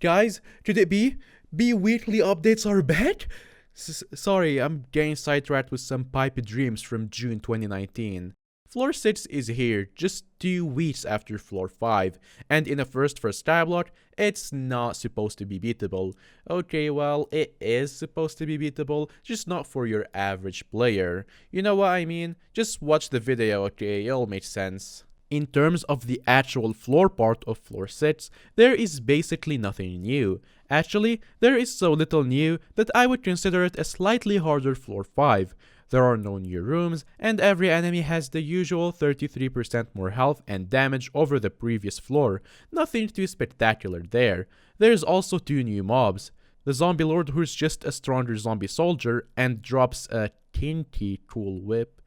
Guys, could it be? Weekly updates are back? Sorry, I'm getting sidetracked with some pipe dreams from June 2019. Floor 6 is here, just 2 weeks after Floor 5, and in a first for Skyblock, it's not supposed to be beatable. Okay, well, it is supposed to be beatable, just not for your average player. You know what I mean? Just watch the video, okay, it'll make sense. In terms of the actual floor part of Floor 6, there is basically nothing new. Actually, there is so little new that I would consider it a slightly harder Floor 5. There are no new rooms, and every enemy has the usual 33% more health and damage over the previous floor. Nothing too spectacular there. There's also 2 new mobs. The Zombie Lord, who's just a stronger zombie soldier and drops a kinky cool whip.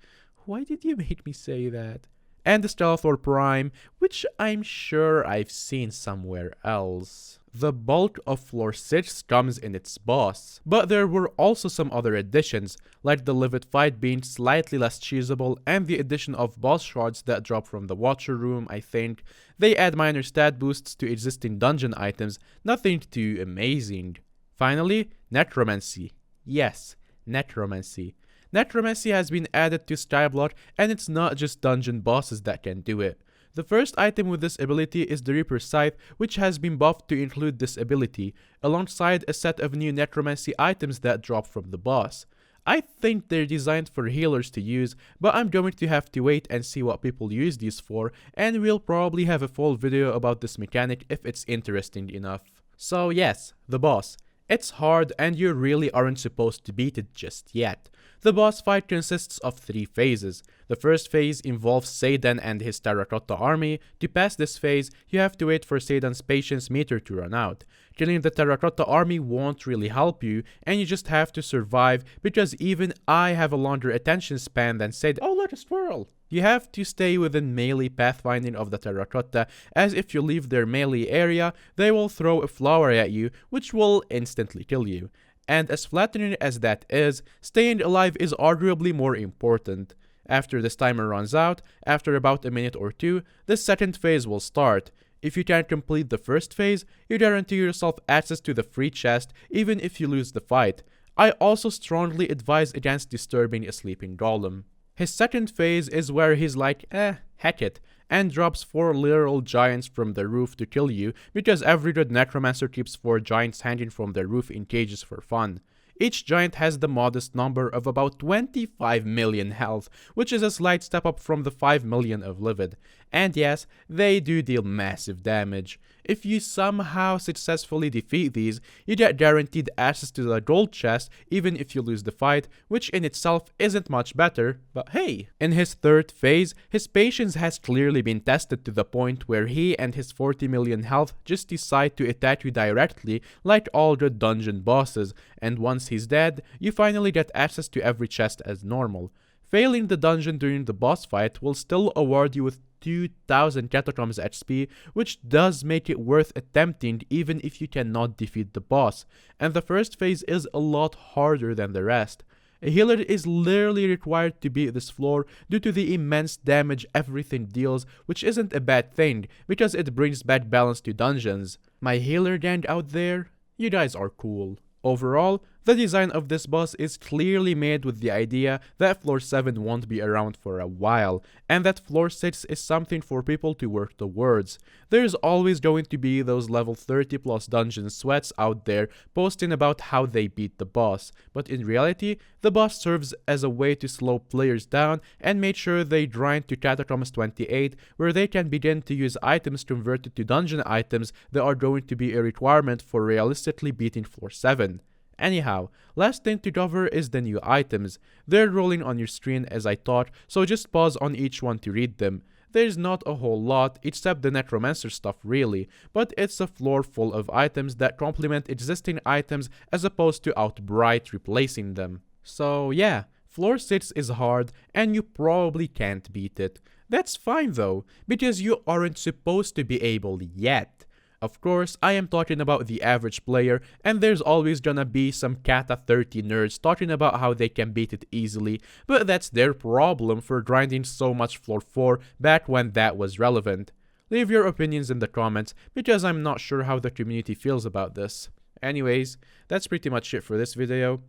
Why did you make me say that? And the Skeletor Prime, which I'm sure I've seen somewhere else. The bulk of Floor 6 comes in its boss, but there were also some other additions, like the Livid fight being slightly less cheesable and the addition of boss shards that drop from the Watcher Room, I think. They add minor stat boosts to existing dungeon items, nothing too amazing. Finally, Necromancy. Yes, Necromancy. Necromancy has been added to Skyblock, and it's not just dungeon bosses that can do it. The first item with this ability is the Reaper Scythe, which has been buffed to include this ability, alongside a set of new Necromancy items that drop from the boss. I think they're designed for healers to use, but I'm going to have to wait and see what people use these for, and we'll probably have a full video about this mechanic if it's interesting enough. So yes, the boss. It's hard and you really aren't supposed to beat it just yet. The boss fight consists of 3 phases. The first phase involves Seidan and his Terracotta army. To pass this phase, you have to wait for Seidan's patience meter to run out. Killing the Terracotta army won't really help you, and you just have to survive because even I have a longer attention span than Seidan. Oh, look, a squirrel! You have to stay within melee pathfinding of the Terracotta, as if you leave their melee area, they will throw a flower at you, which will instantly kill you. And as flattering as that is, staying alive is arguably more important. After this timer runs out, after about a minute or 2, the second phase will start. If you can complete the first phase, you guarantee yourself access to the free chest even if you lose the fight. I also strongly advise against disturbing a sleeping golem. His second phase is where he's like, heck it, and drops 4 literal giants from the roof to kill you because every good necromancer keeps 4 giants hanging from the roof in cages for fun. Each giant has the modest number of about 25 million health, which is a slight step up from the 5 million of Livid. And yes, they do deal massive damage. If you somehow successfully defeat these, you get guaranteed access to the gold chest even if you lose the fight, which in itself isn't much better, but hey. In his third phase, his patience has clearly been tested to the point where he and his 40 million health just decide to attack you directly like all good dungeon bosses, and once he's dead, you finally get access to every chest as normal. Failing the dungeon during the boss fight will still award you with 2000 Catacombs XP, which does make it worth attempting even if you cannot defeat the boss, and the first phase is a lot harder than the rest. A healer is literally required to beat this floor due to the immense damage everything deals, which isn't a bad thing because it brings back balance to dungeons. My healer gang out there, you guys are cool. Overall, the design of this boss is clearly made with the idea that Floor 7 won't be around for a while, and that Floor 6 is something for people to work towards. There's always going to be those level 30 plus dungeon sweats out there posting about how they beat the boss, but in reality, the boss serves as a way to slow players down and make sure they grind to Catacombs 28, where they can begin to use items converted to dungeon items that are going to be a requirement for realistically beating Floor 7. Anyhow, last thing to cover is the new items. They're rolling on your screen as I thought, so just pause on each one to read them. There's not a whole lot except the Necromancer stuff really, but it's a floor full of items that complement existing items as opposed to outright replacing them. So yeah, Floor 6 is hard and you probably can't beat it. That's fine though, because you aren't supposed to be able yet. Of course, I am talking about the average player, and there's always gonna be some Kata 30 nerds talking about how they can beat it easily, but that's their problem for grinding so much Floor 4 back when that was relevant. Leave your opinions in the comments because I'm not sure how the community feels about this. Anyways, that's pretty much it for this video.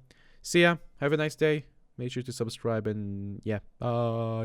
See ya, have a nice day, make sure to subscribe and yeah, bye.